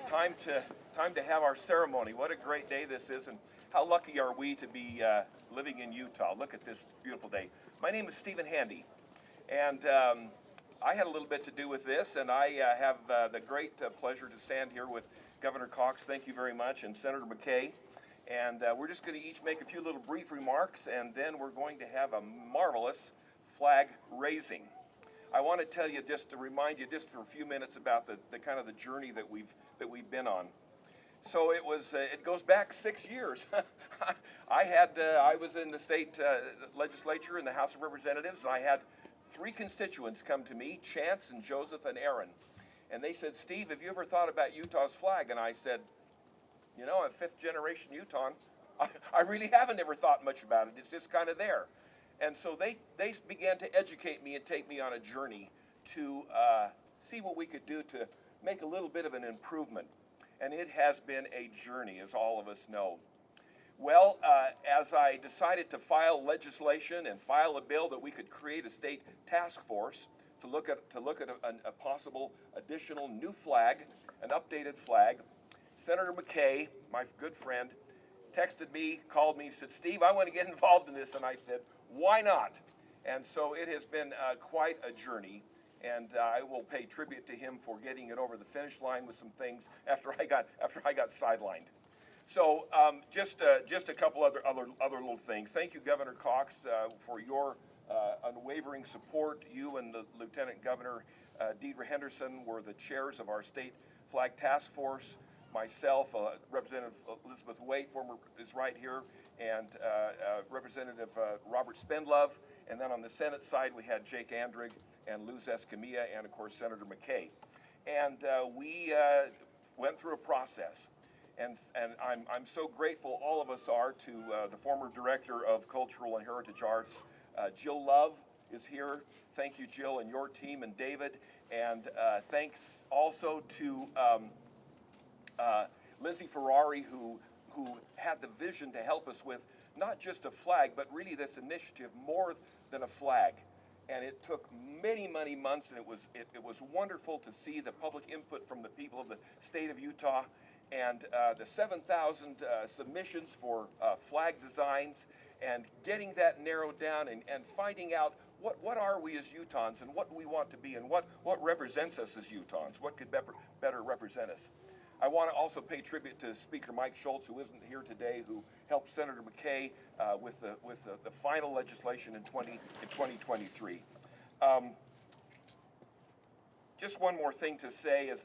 Time to have our ceremony. What a great day this is, and how lucky are we to be living in Utah. Look at this beautiful day. My name is Stephen Handy, and I had a little bit to do with this, and I have the great pleasure to stand here with Governor Cox. Thank you very much, and Senator McKay. And we're just going to each make a few little brief remarks, and then we're going to have a marvelous flag raising. I want to tell you, just to remind you, just for a few minutes, about the kind of the journey that we've been on. So it goes back 6 years. I was in the state legislature in the House of Representatives, and I had three constituents come to me, Chance and Joseph and Aaron, and they said, "Steve, have you ever thought about Utah's flag?" And I said, "You know, I'm fifth generation Utahn. I really haven't ever thought much about it. It's just kind of there." And so they began to educate me and take me on a journey to see what we could do to make a little bit of an improvement. And it has been a journey, as all of us know. Well, as I decided to file legislation and file a bill that we could create a state task force to look at a possible additional new flag, an updated flag, Senator McKay, my good friend, texted me, called me, said, "Steve, I want to get involved in this." And I said, "Why not?" And so it has been quite a journey, and I will pay tribute to him for getting it over the finish line with some things after I got sidelined. So just a couple other little things. Thank you, Governor Cox, for your unwavering support. You and the Lieutenant Governor Deidre Henderson were the chairs of our state flag task force. Myself, Representative Elizabeth Waite, is right here, and Representative Robert Spendlove, and then on the Senate side we had Jake Andrig and Luz Escamilla, and of course Senator McKay. And we went through a process, and I'm so grateful, all of us are, to the former Director of Cultural and Heritage Arts, Jill Love is here. Thank you, Jill, and your team, and David, and thanks also to Lizzie Ferrari, who had the vision to help us with not just a flag, but really this initiative more than a flag. And it took many months, and it was wonderful to see the public input from the people of the state of Utah, and the 7,000 submissions for flag designs, and getting that narrowed down, and finding out what are we as Utahns, and what we want to be, and what represents us as Utahns, what could better represent us. I want to also pay tribute to Speaker Mike Schultz, who isn't here today, who helped Senator McKay with the final legislation in 2023. Just one more thing to say is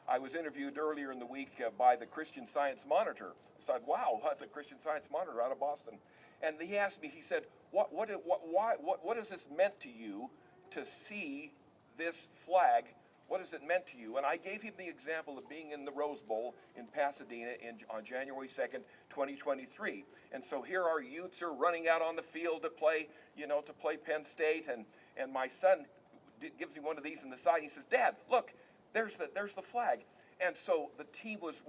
I was interviewed earlier in the week by the Christian Science Monitor. I said, "Wow, the Christian Science Monitor out of Boston," and he asked me. He said, "What has this meant to you to see this flag? What has it meant to you?" And I gave him the example of being in the Rose Bowl in Pasadena on January 2nd, 2023. And so here our youths are running out on the field to play Penn State, and my son gives me one of these in the side. And he says, "Dad, look, there's the flag." And so the team was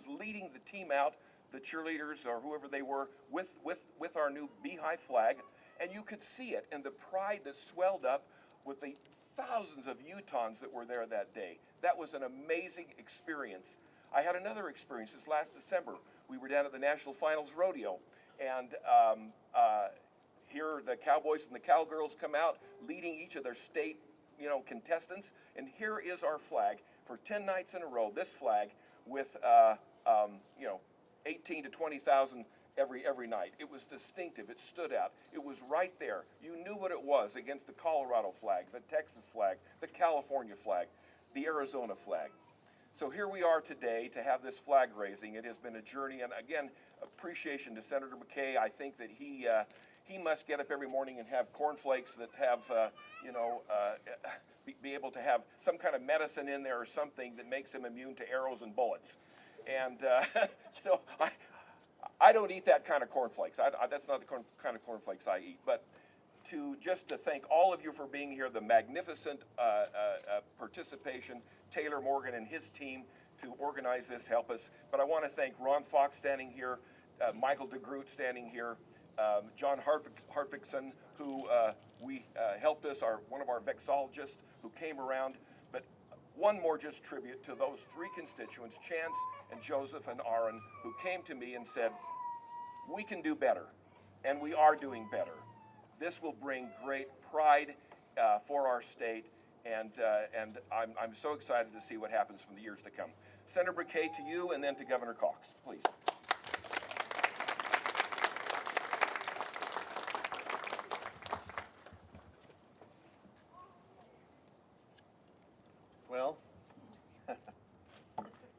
leading the team out, the cheerleaders or whoever they were, with our new Beehive flag, and you could see it, and the pride that swelled up with the thousands of Utahns that were there that day. That was an amazing experience. I had another experience this last December. We were down at the National Finals Rodeo, and here the Cowboys and the Cowgirls come out leading each of their state, contestants, and here is our flag for 10 nights in a row. This flag with 18 to 20,000 every night. It was distinctive. It stood out. It was right there. You knew what it was against the Colorado flag, the Texas flag, the California flag, the Arizona flag. So here we are today to have this flag raising. It has been a journey, and again, appreciation to Senator McKay. I think that he must get up every morning and have cornflakes that have, be able to have some kind of medicine in there or something that makes him immune to arrows and bullets. And I don't eat that kind of cornflakes. That's not the kind of cornflakes I eat. But to thank all of you for being here, the magnificent participation, Taylor Morgan and his team to organize this, help us. But I want to thank Ron Fox standing here, Michael DeGroot standing here, John Hartvickson, who helped us, one of our vexologists who came around. But one more just tribute to those three constituents, Chance and Joseph and Aaron, who came to me and said, we can do better, and we are doing better. This will bring great pride for our state, and I'm so excited to see what happens from the years to come. Senator Briquet, to you, and then to Governor Cox, please. Well,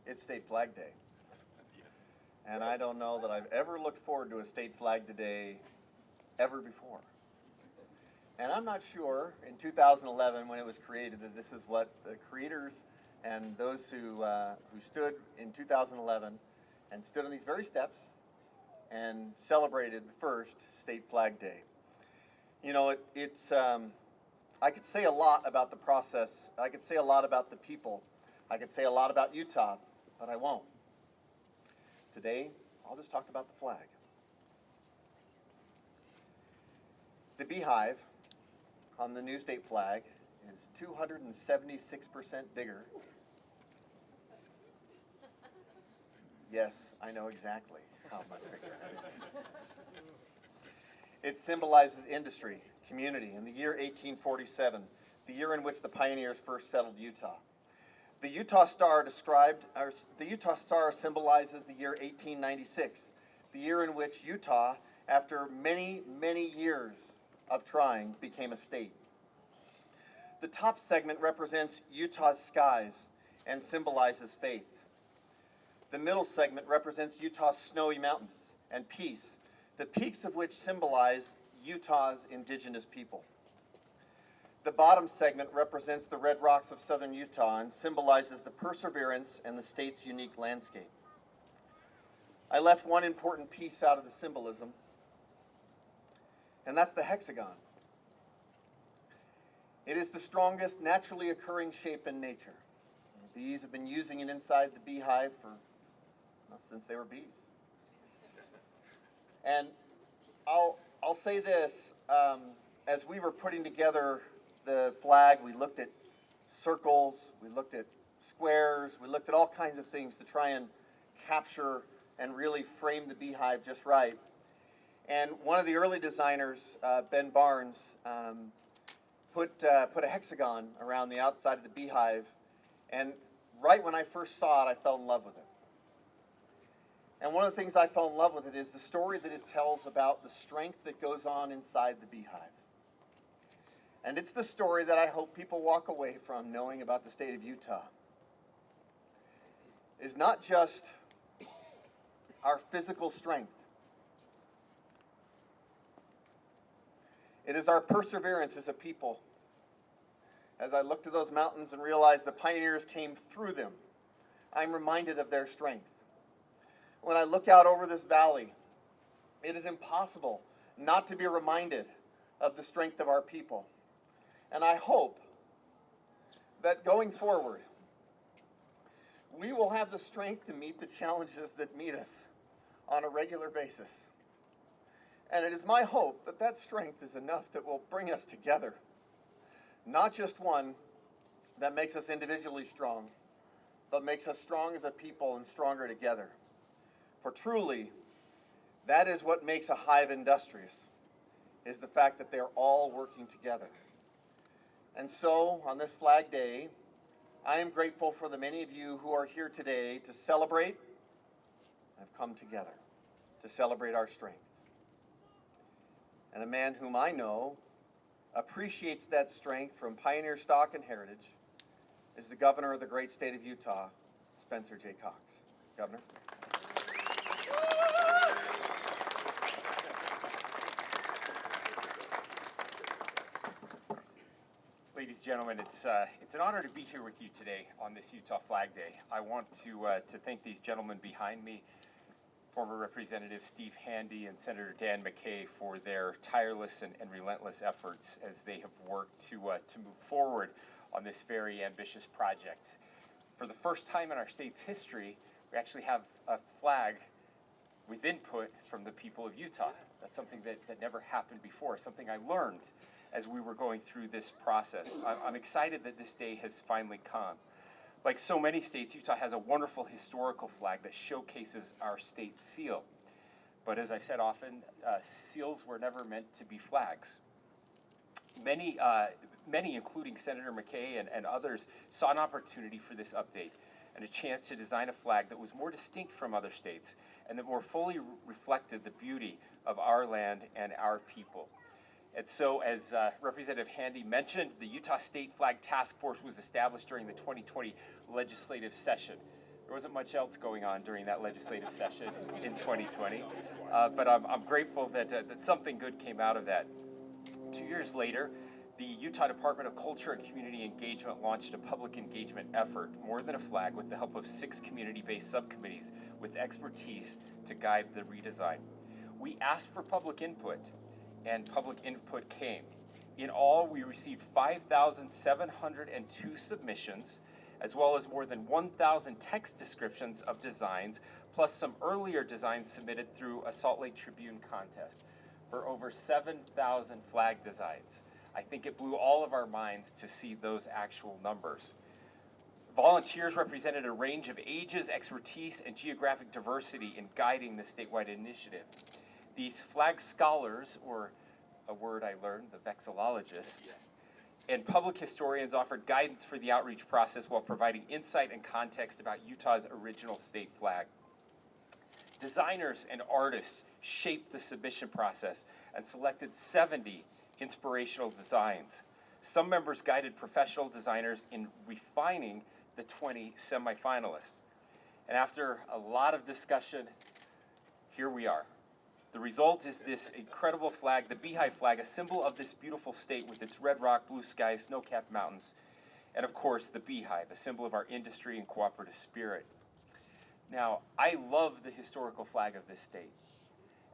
it's State Flag Day. And I don't know that I've ever looked forward to a state flag today ever before. And I'm not sure in 2011 when it was created that this is what the creators and those who stood in 2011 and stood on these very steps and celebrated the first State Flag Day. You know, I could say a lot about the process. I could say a lot about the people. I could say a lot about Utah, but I won't. Today, I'll just talk about the flag. The beehive on the new state flag is 276% bigger. Yes, I know exactly how much bigger. It symbolizes industry, community, in the year 1847, the year in which the pioneers first settled Utah. The Utah Star symbolizes the year 1896, the year in which Utah, after many, many years of trying, became a state. The top segment represents Utah's skies and symbolizes faith. The middle segment represents Utah's snowy mountains and peace, the peaks of which symbolize Utah's indigenous people. The bottom segment represents the red rocks of southern Utah and symbolizes the perseverance and the state's unique landscape. I left one important piece out of the symbolism, and that's the hexagon. It is the strongest naturally occurring shape in nature. The bees have been using it inside the beehive since they were bees. And I'll say this, as we were putting together the flag, we looked at circles, we looked at squares, we looked at all kinds of things to try and capture and really frame the beehive just right. And one of the early designers, Ben Barnes, put a hexagon around the outside of the beehive, and right when I first saw it, I fell in love with it. And one of the things I fell in love with it is the story that it tells about the strength that goes on inside the beehive. And it's the story that I hope people walk away from knowing about the state of Utah. Is not just our physical strength. It is our perseverance as a people. As I look to those mountains and realize the pioneers came through them, I'm reminded of their strength. When I look out over this valley, it is impossible not to be reminded of the strength of our people. And I hope that going forward, we will have the strength to meet the challenges that meet us on a regular basis. And it is my hope that that strength is enough that will bring us together. Not just one that makes us individually strong, but makes us strong as a people and stronger together. For truly, that is what makes a hive industrious, is the fact that they're all working together. And so, on this Flag Day, I am grateful for the many of you who are here today to celebrate, have come together to celebrate our strength. And a man whom I know appreciates that strength from pioneer stock and heritage is the governor of the great state of Utah, Spencer J. Cox. Governor. Ladies and gentlemen, it's an honor to be here with you today on this Utah Flag Day. I want to thank these gentlemen behind me, former Representative Steve Handy and Senator Dan McKay, for their tireless and relentless efforts as they have worked to move forward on this very ambitious project. For the first time in our state's history, we actually have a flag with input from the people of Utah. That's something that never happened before, something I learned as we were going through this process. I'm excited that this day has finally come. Like so many states, Utah has a wonderful historical flag that showcases our state seal. But as I've said often, seals were never meant to be flags. Many, including Senator McKay and others, saw an opportunity for this update and a chance to design a flag that was more distinct from other states and that more fully reflected the beauty of our land and our people. And so, as Representative Handy mentioned, the Utah State Flag Task Force was established during the 2020 legislative session. There wasn't much else going on during that legislative session in 2020, but I'm grateful that something good came out of that. 2 years later, the Utah Department of Culture and Community Engagement launched a public engagement effort, More Than a Flag, with the help of 6 community-based subcommittees with expertise to guide the redesign. We asked for public input, and public input came. In all, we received 5,702 submissions, as well as more than 1,000 text descriptions of designs, plus some earlier designs submitted through a Salt Lake Tribune contest for over 7,000 flag designs. I think it blew all of our minds to see those actual numbers. Volunteers represented a range of ages, expertise, and geographic diversity in guiding the statewide initiative. These flag scholars, or a word I learned, the vexillologists, and public historians offered guidance for the outreach process while providing insight and context about Utah's original state flag. Designers and artists shaped the submission process and selected 70 inspirational designs. Some members guided professional designers in refining the 20 semifinalists. And after a lot of discussion, here we are. The result is this incredible flag, the Beehive flag, a symbol of this beautiful state with its red rock, blue sky, snow-capped mountains, and of course the beehive, a symbol of our industry and cooperative spirit. Now, I love the historical flag of this state,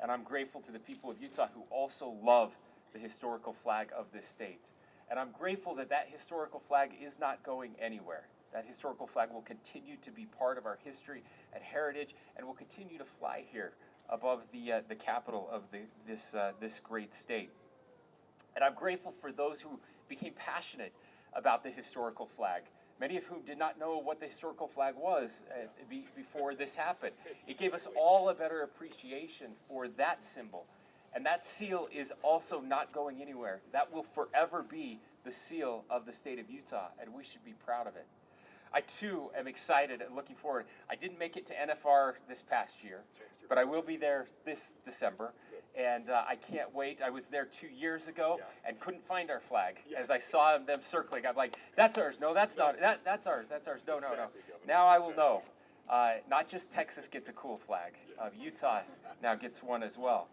and I'm grateful to the people of Utah who also love the historical flag of this state. And I'm grateful that that historical flag is not going anywhere. That historical flag will continue to be part of our history and heritage and will continue to fly here above the capital of this great state. And I'm grateful for those who became passionate about the historical flag, many of whom did not know what the historical flag was before this happened. It gave us all a better appreciation for that symbol. And that seal is also not going anywhere. That will forever be the seal of the state of Utah, and we should be proud of it. I too am excited and looking forward. I didn't make it to NFR this past year, but I will be there this December, and I can't wait. I was there 2 years ago and couldn't find our flag. As I saw them circling, I'm like, that's ours. No, that's not. That's ours. That's ours. No. Now I will know. Not just Texas gets a cool flag. Utah now gets one as well.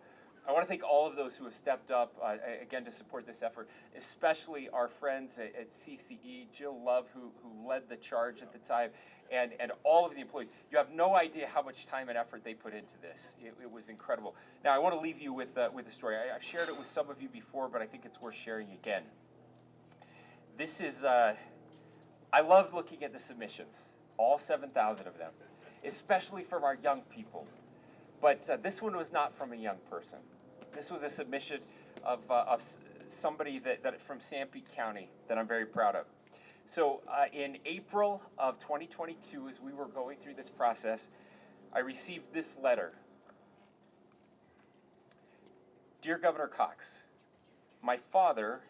I want to thank all of those who have stepped up, again, to support this effort, especially our friends at CCE, Jill Love, who led the charge at the time, and all of the employees. You have no idea how much time and effort they put into this. It was incredible. Now, I want to leave you with a story. I've shared it with some of you before, but I think it's worth sharing again. This is, I loved looking at the submissions, all 7,000 of them, especially from our young people. But this one was not from a young person. This was a submission of somebody that from Sanpete County that I'm very proud of. So in April of 2022, as we were going through this process, I received this letter. Dear Governor Cox, my father,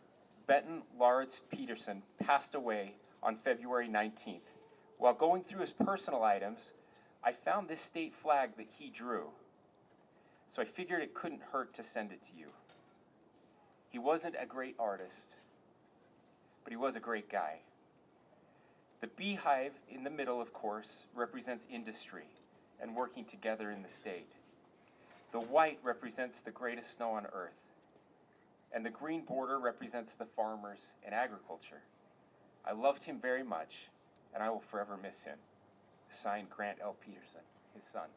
Benton Lawrence Peterson, passed away on February 19th. While going through his personal items, I found this state flag that he drew. So I figured it couldn't hurt to send it to you. He wasn't a great artist, but he was a great guy. The beehive in the middle, of course, represents industry and working together in the state. The white represents the greatest snow on earth, and the green border represents the farmers and agriculture. I loved him very much, and I will forever miss him. Signed, Grant L. Peterson, his son.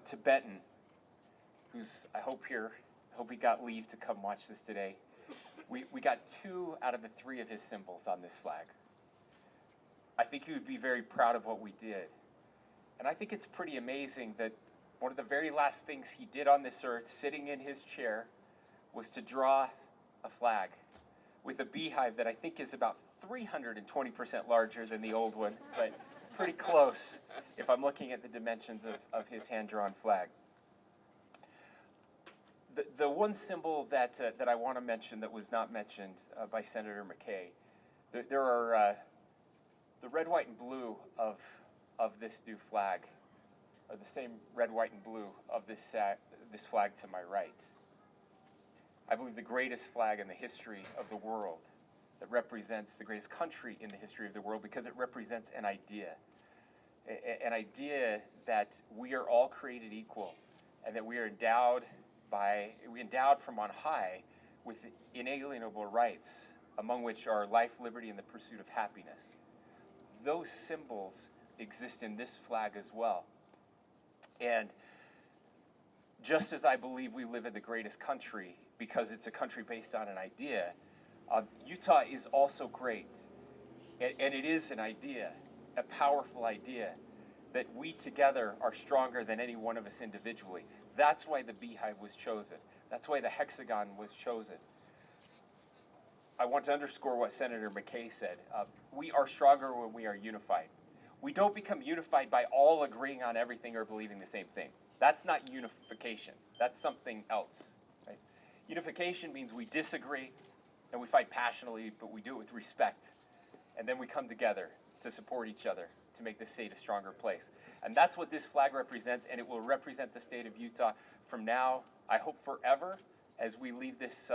To Benton, who's I hope he got leave to come watch this today. We got 2 out of the 3 of his symbols on this flag. I think he would be very proud of what we did. And I think it's pretty amazing that one of the very last things he did on this earth, sitting in his chair, was to draw a flag with a beehive that I think is about 320% larger than the old one, but pretty close if I'm looking at the dimensions of his hand-drawn flag. The one symbol that I want to mention that was not mentioned by Senator McKay, there are the red, white, and blue of this new flag, are the same red, white, and blue of this flag to my right. I believe the greatest flag in the history of the world, that represents the greatest country in the history of the world, because it represents an idea that we are all created equal, and that we are endowed from on high with inalienable rights, among which are life, liberty, and the pursuit of happiness. Those symbols exist in this flag as well. And just as I believe we live in the greatest country because it's a country based on an idea, Utah is also great. And it is an idea, a powerful idea, that we together are stronger than any one of us individually. That's why the beehive was chosen. That's why the hexagon was chosen. I want to underscore what Senator McKay said. We are stronger when we are unified. We don't become unified by all agreeing on everything or believing the same thing. That's not unification. That's something else. Right? Unification means we disagree and we fight passionately, but we do it with respect. And then we come together to support each other to make this state a stronger place. And that's what this flag represents, and it will represent the state of Utah from now, I hope forever, as we leave this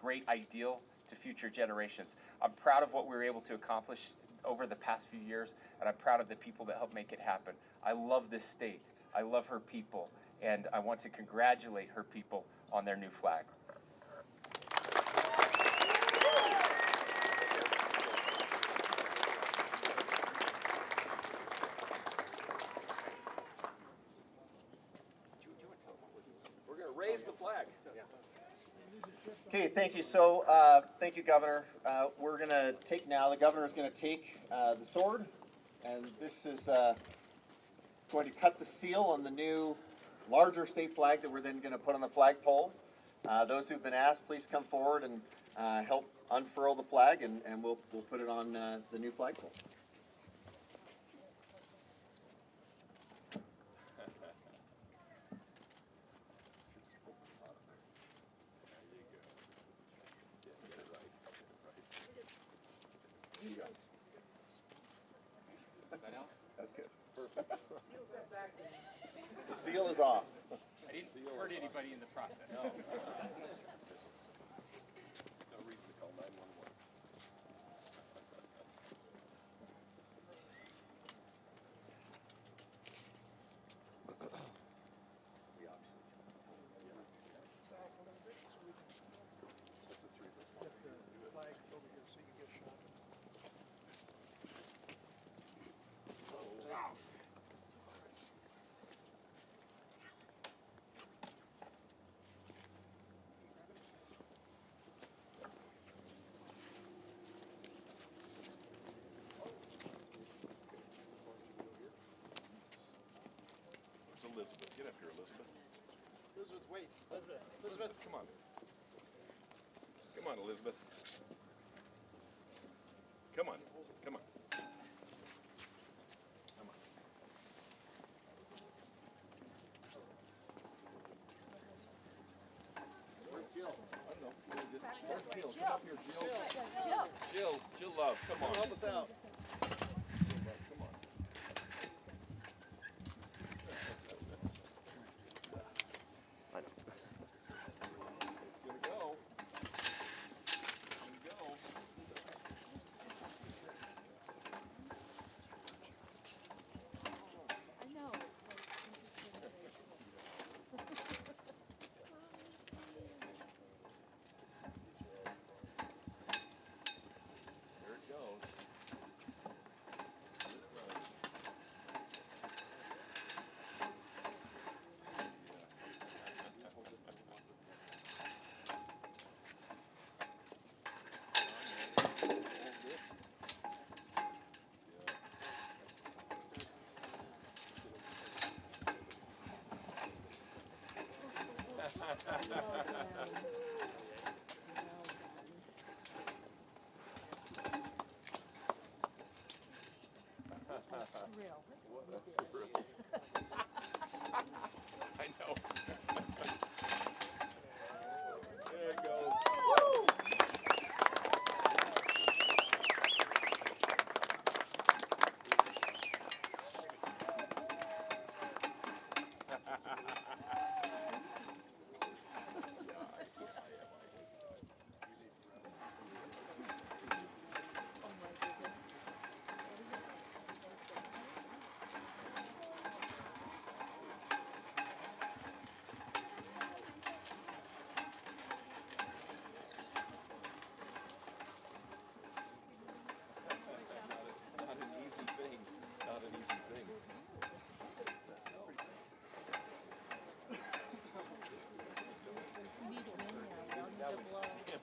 great ideal to future generations. I'm proud of what we were able to accomplish over the past few years, and I'm proud of the people that helped make it happen. I love this state. I love her people, and I want to congratulate her people on their new flag. We're going to raise the flag. Okay, thank you. So, thank you, Governor. We're going to take now, the Governor is going to take the sword, and this is going to cut the seal on the new larger state flag that we're then going to put on the flagpole. Those who've been asked, please come forward and help unfurl the flag, and we'll put it on the new flagpole. That's good. Perfect. The seal is off. I didn't hurt anybody in the process. No reason to call 911. Elizabeth, get up here, Elizabeth. Elizabeth, wait. Elizabeth. Come on. Come on, Elizabeth. Come on. Come on. Come on. Where's Jill? I don't know. Where's Jill? Come up here, Jill. Jill Love, come on. Help us out. Come on. It's gonna go. It's gonna go. I know. There it goes.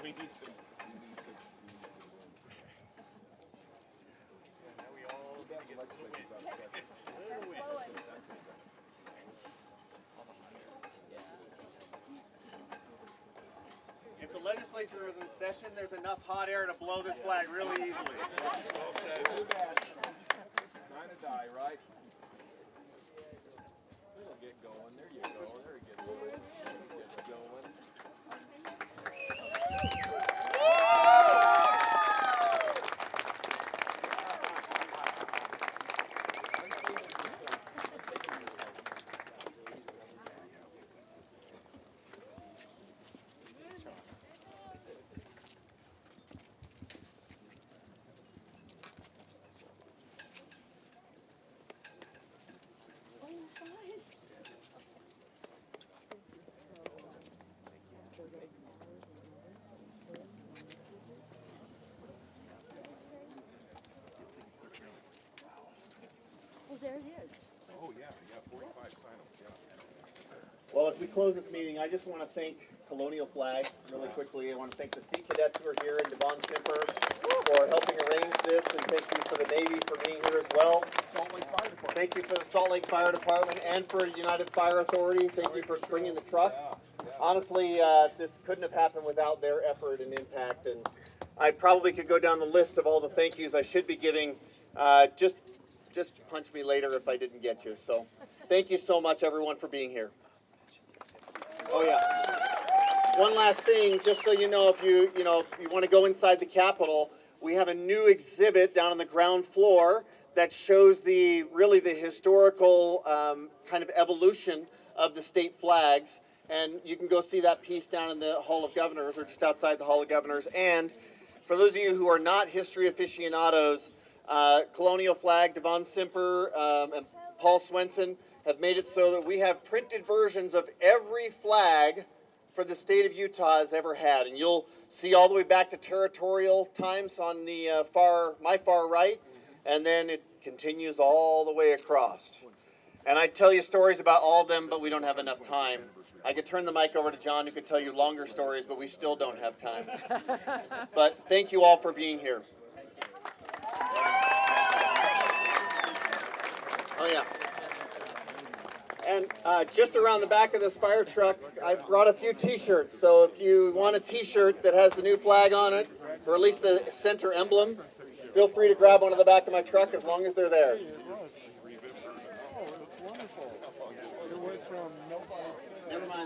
we need some. If the legislature was in session, there's enough hot air to blow this flag really easily. Well said. Sign and die, right? It'll get going. There you go. There it gets going. There it gets going. Oh, there it is. Oh, yeah, 45 sign them, yeah. Well, as we close this meeting, I just want to thank Colonial Flag really quickly. I want to thank the Sea Cadets who are here and Devon Simper for helping arrange this, and thank you for the Navy for being here as well. Salt Lake Fire Department. Thank you for the Salt Lake Fire Department and for United Fire Authority. Thank you for bringing the trucks. Honestly, this couldn't have happened without their effort and impact. And I probably could go down the list of all the thank yous I should be giving. Just punch me later if I didn't get you. So, thank you so much, everyone, for being here. Oh yeah. One last thing, just so you know, if you want to go inside the Capitol, we have a new exhibit down on the ground floor that shows the historical kind of evolution of the state flags, and you can go see that piece down in the Hall of Governors or just outside the Hall of Governors. And for those of you who are not history aficionados, Colonial Flag, Devon Simper, and Paul Swenson have made it so that we have printed versions of every flag for the state of Utah has ever had. And you'll see all the way back to territorial times on the my far right, and then it continues all the way across. And I'd tell you stories about all of them, but we don't have enough time. I could turn the mic over to John, who could tell you longer stories, but we still don't have time. But thank you all for being here. Oh yeah. And just around the back of this fire truck, I brought a few t-shirts. So if you want a t-shirt that has the new flag on it, or at least the center emblem, feel free to grab one of the back of my truck as long as they're there.